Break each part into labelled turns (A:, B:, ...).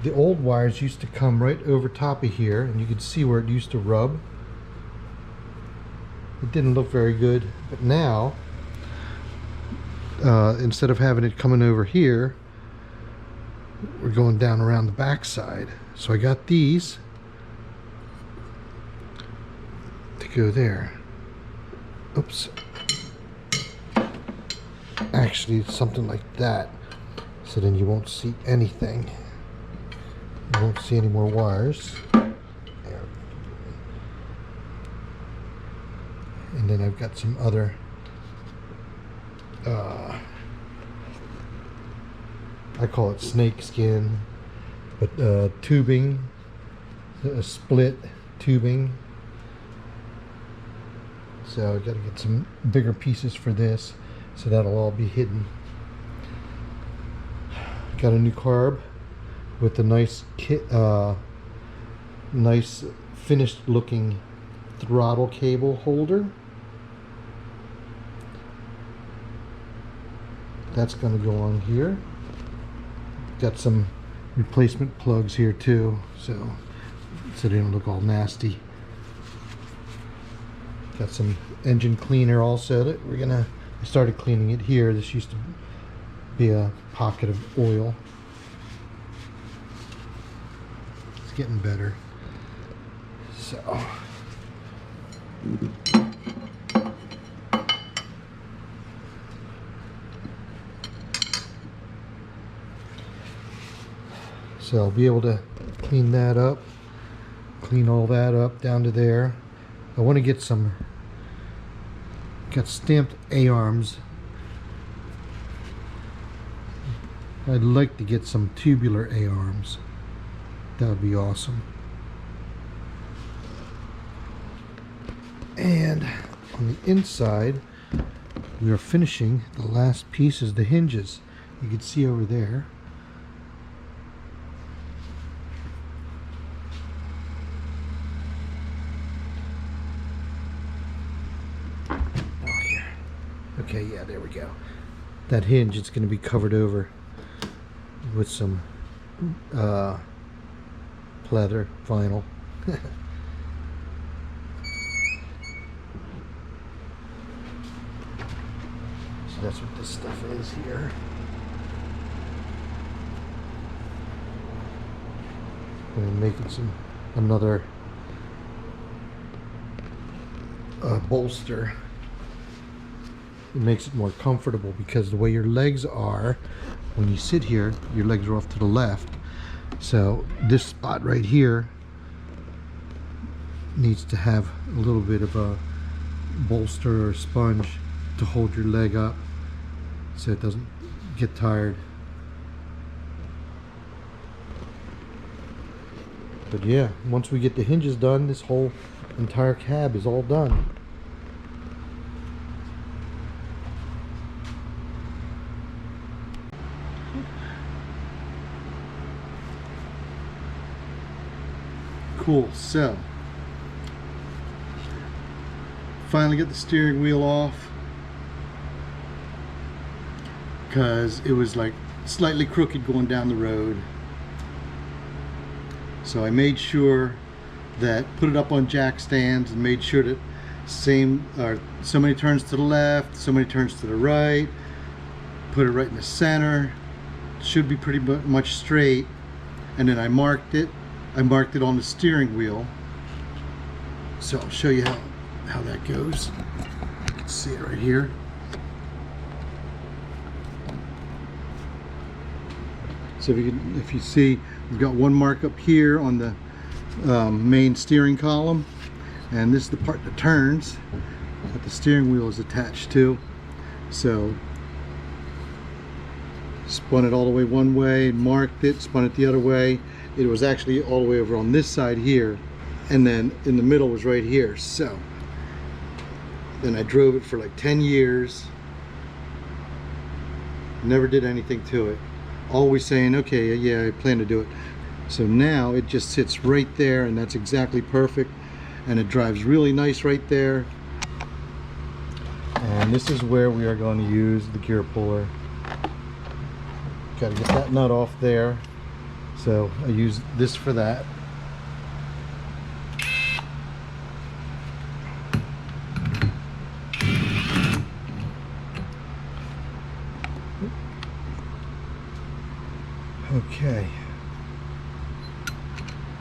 A: the old wires used to come right over top of here, and you could see where it used to rub. It didn't look very good, but now instead of having it coming over here, we're going down around the back side. So I got these to go there. Oops. Actually, it's something like that, so then you won't see anything. You won't see any more wires. There. And then I've got some other I call it snake skin, but tubing, split tubing. So I got to get some bigger pieces for this, so that'll all be hidden. Got a new carb with a nice kit, nice finished looking throttle cable holder. That's going to go on here. Got some replacement plugs here too, so they don't look all nasty. Got some engine cleaner also that I started cleaning it here. This used to be a pocket of oil. It's getting better. So I'll be able to clean that up, clean all that up down to there. I want to get some, got stamped A-arms. I'd like to get some tubular A-arms. That would be awesome. And on the inside, we are finishing the last pieces, the hinges. You can see over there. Okay, yeah, there we go. That hinge, it's going to be covered over with some pleather vinyl. So that's what this stuff is here. I'm making another bolster. It makes it more comfortable because the way your legs are, when you sit here, your legs are off to the left. So this spot right here needs to have a little bit of a bolster or sponge to hold your leg up so it doesn't get tired. But yeah, once we get the hinges done, this whole entire cab is all done. Cool, so finally get the steering wheel off because it was like slightly crooked going down the road. So I made sure that, put it up on jack stands and made sure that so many turns to the left, so many turns to the right, put it right in the center, should be pretty much straight, and then I marked it on the steering wheel. So I'll show you how that goes. You can see it right here. So if you see, we've got one mark up here on the main steering column, and this is the part that turns that the steering wheel is attached to. So spun it all the way one way, marked it, spun it the other way. It was actually all the way over on this side here, and then in the middle was right here. So then I drove it for like 10 years, never did anything to it, always saying, okay, yeah, I plan to do it. So now it just sits right there, and that's exactly perfect, and it drives really nice right there. And this is where we are going to use the gear puller. Got to get that nut off there. So I use this for that. Okay.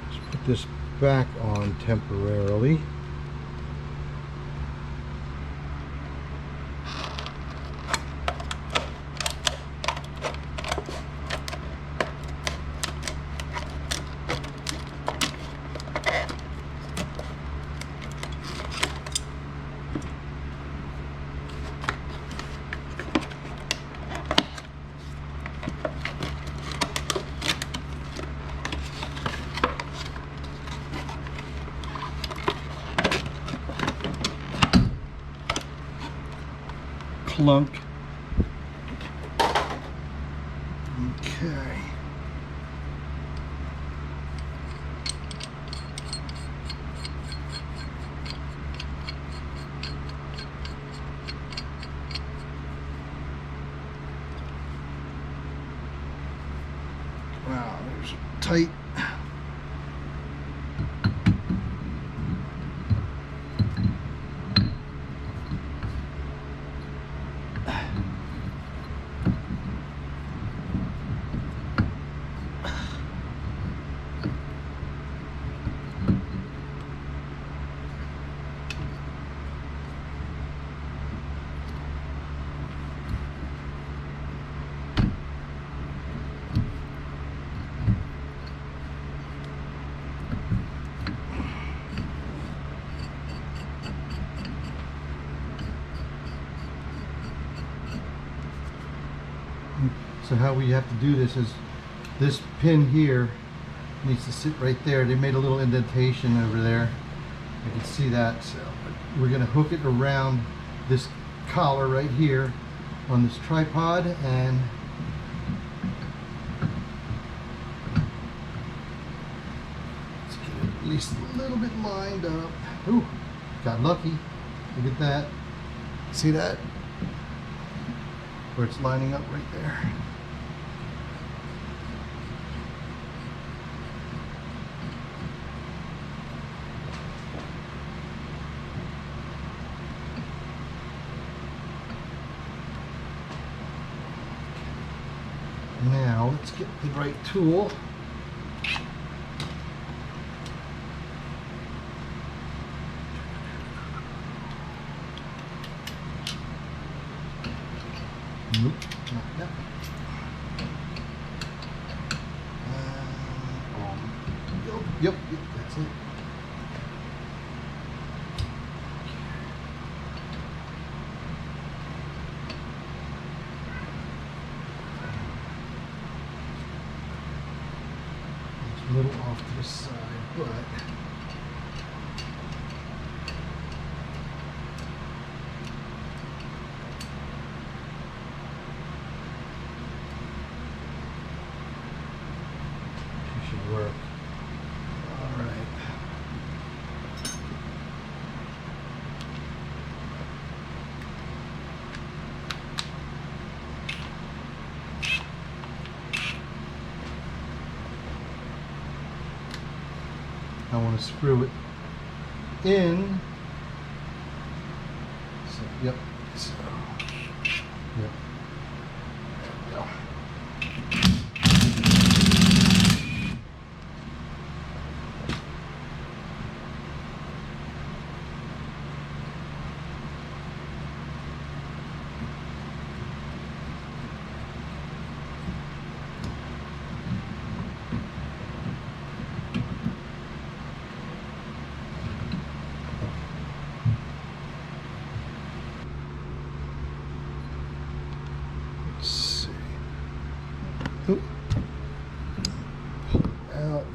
A: Let's put this back on temporarily. Clunk. Okay. Wow, there's tight. So how we have to do this is this pin here needs to sit right there. They made a little indentation over there. You can see that. So we're going to hook it around this collar right here on this tripod, and let's get it at least a little bit lined up. Ooh, got lucky. Look at that. See that? Where it's lining up right there. Now let's get the right tool. Nope, not that. Yep, that's it. It's a little off to the side, but should work. All right. I want to screw it in. So, yep. So, yep. There we go. Oop. Out.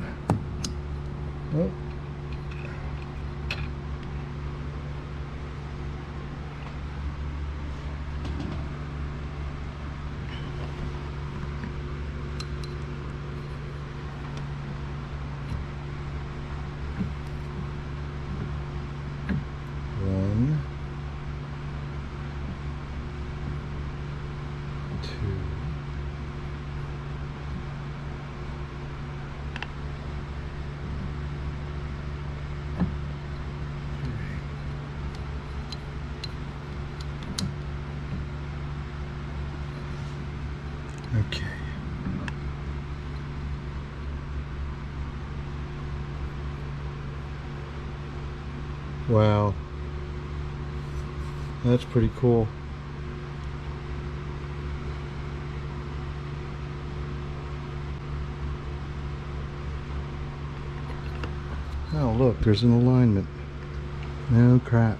A: Oh. One, two, Wow. That's pretty cool. Oh, look, there's an alignment. No crap.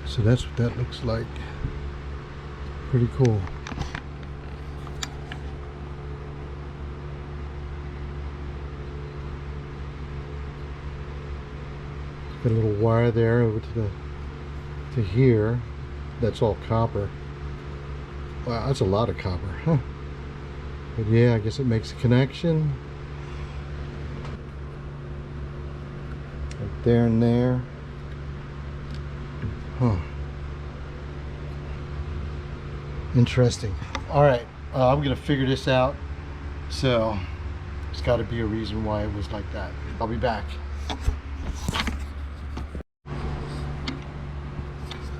A: So that's what that looks like. Pretty cool. Got a little wire there over to here. That's all copper. Wow, that's a lot of copper, huh? But yeah, I guess it makes a connection. Right there and there. Huh. Interesting. Alright, I'm gonna figure this out. So, there's gotta be a reason why it was like that. I'll be back.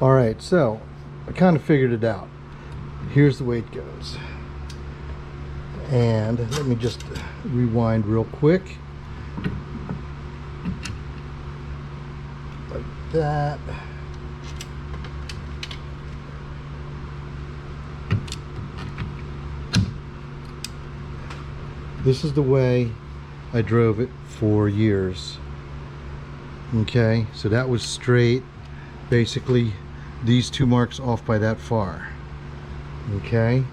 A: Alright, so I kind of figured it out. Here's the way it goes. And let me just rewind real quick. Like that. This is the way I drove it for years. Okay, so that was straight. Basically, these two marks off by that far. Okay,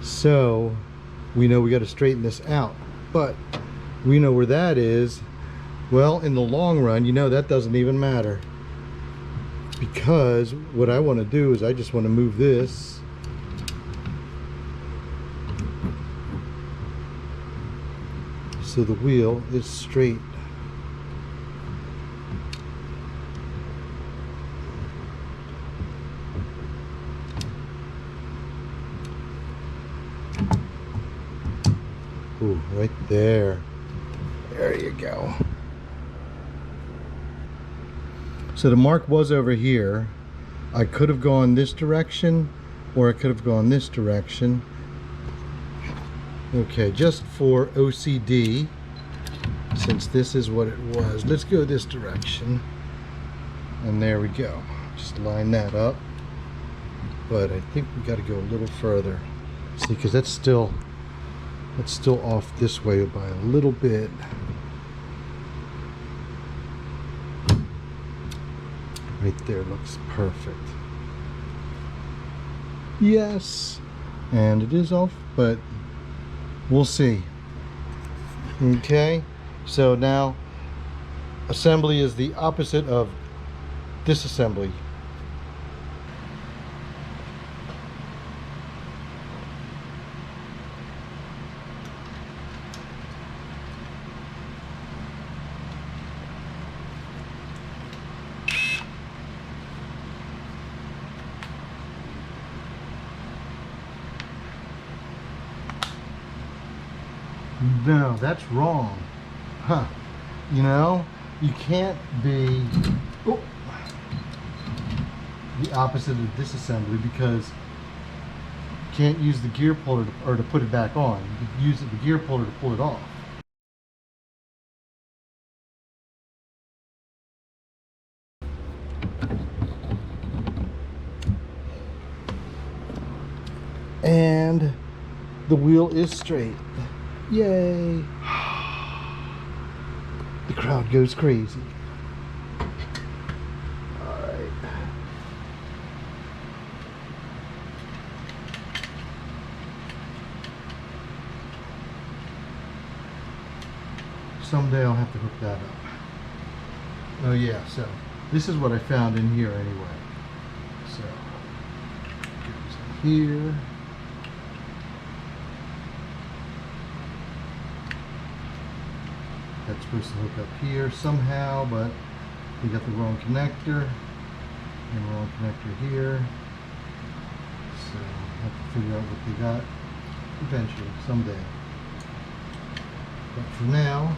A: so we know we got to straighten this out, but we know where that is. Well, in the long run, you know, that doesn't even matter, because what I want to do is I just want to move this so the wheel is straight. Ooh, right there. There you go. So the mark was over here. I could have gone this direction, or I could have gone this direction. Okay, just for OCD, since this is what it was, let's go this direction. And there we go. Just line that up. But I think we got to go a little further. See, because that's still off this way by a little bit. Right there looks perfect. Yes, and it is off, but we'll see. Okay, so now assembly is the opposite of disassembly. No, that's wrong. Huh. You know, you can't be the opposite of disassembly, because you can't use the gear puller to put it back on. You can use the gear puller to pull it off. And the wheel is straight. Yay! The crowd goes crazy. Alright. Someday I'll have to hook that up. Oh yeah, so this is what I found in here anyway. So, goes in here. That's supposed to hook up here somehow, but we got the wrong connector and the wrong connector here. So I'll have to figure out what they got eventually, someday. But for now,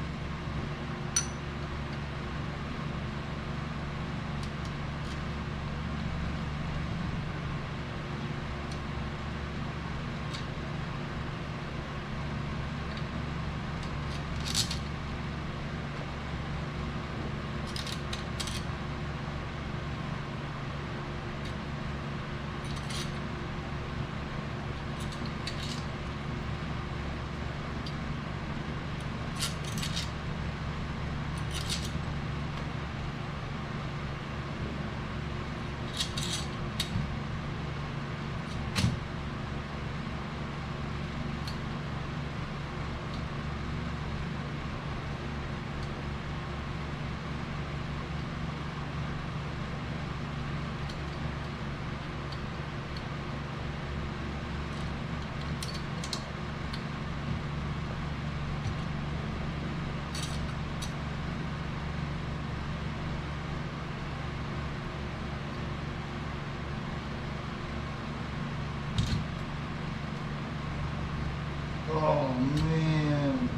A: Oh man.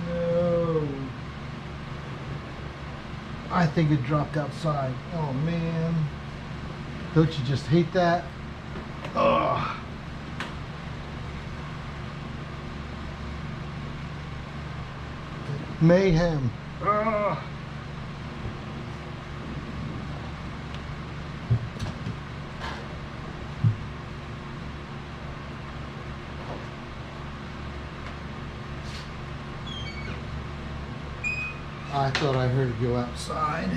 A: No. I think it dropped outside. Oh man. Don't you just hate that? Ugh. Mayhem. Ugh. I thought I heard it go outside.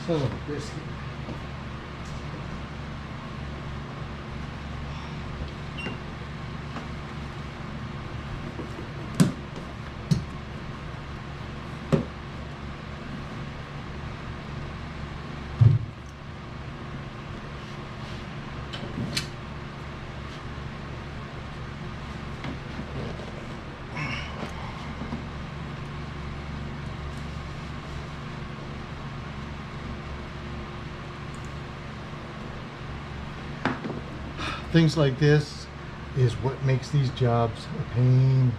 A: Son of a biscuit. Things like this is what makes these jobs a pain.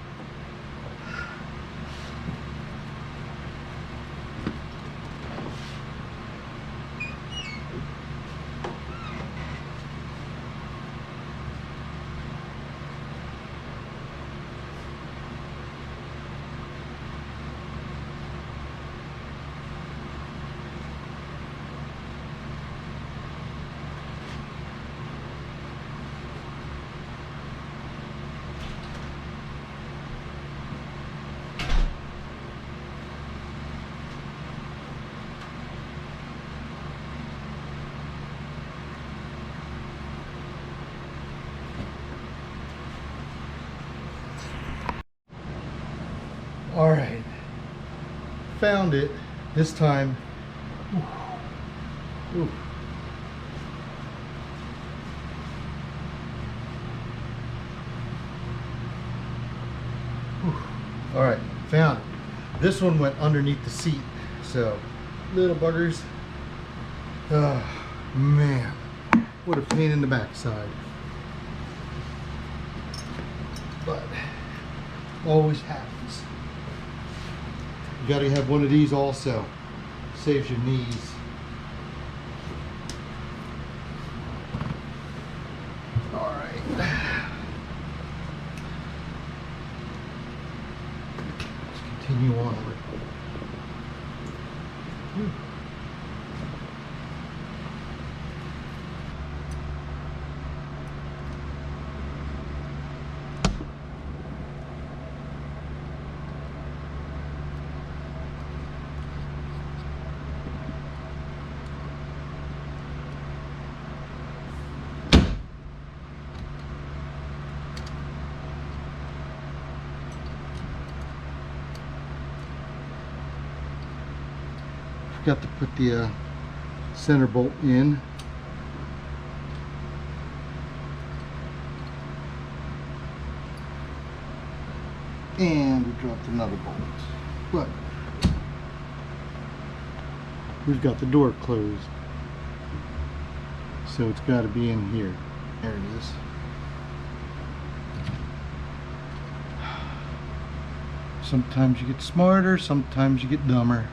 A: All right, found it this time. Ooh. All right, found it. This one went underneath the seat, so little buggers. Oh man, what a pain in the backside. But always happens. You gotta have one of these also. Saves your knees. All right. Let's continue on. Got to put the center bolt in. dropped another bolt. But we've got the door closed. So it's got to be in here. There it is. Sometimes you get smarter, sometimes you get dumber.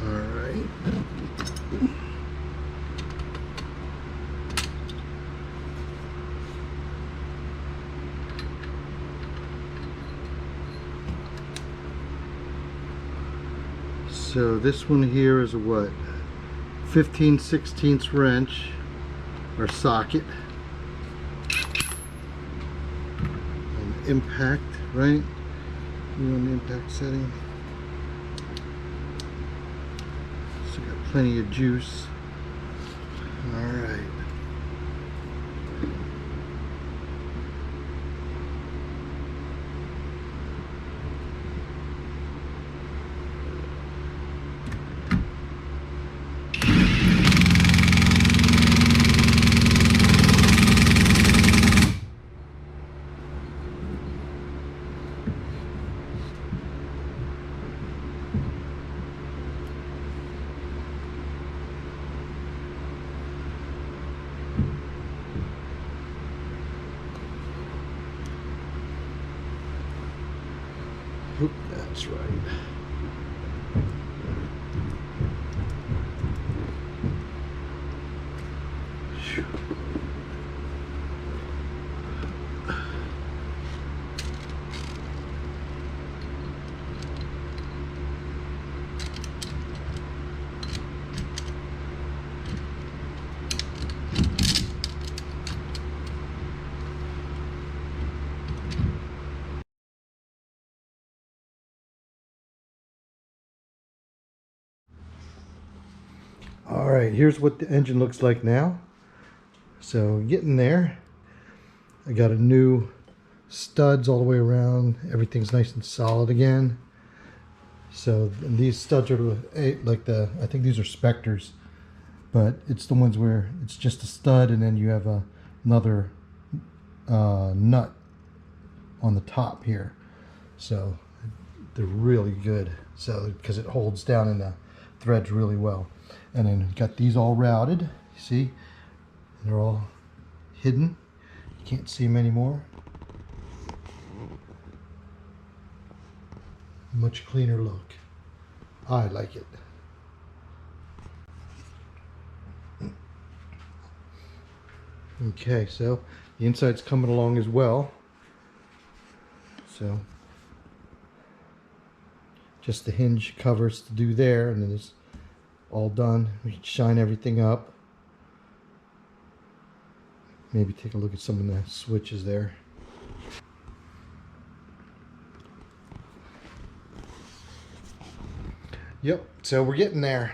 A: Alright. So this one here is a what? 15/16 wrench or socket. An impact, right? You on the impact setting. So got plenty of juice. Alright. Oop, that's right. All right, here's what the engine looks like now. So getting there. I got a new studs all the way around. Everything's nice and solid again. So these studs are like I think these are Spectres, but it's the ones where it's just a stud and then you have another nut on the top here. So they're really good. So because it holds down in the threads really well. And then we've got these all routed. You see, they're all hidden. You can't see them anymore. Much cleaner look. I like it. Okay, so the inside's coming along as well. So just the hinge covers to do there, and then it's all done. We can shine everything up. Maybe take a look at some of the switches there. Yep, so we're getting there.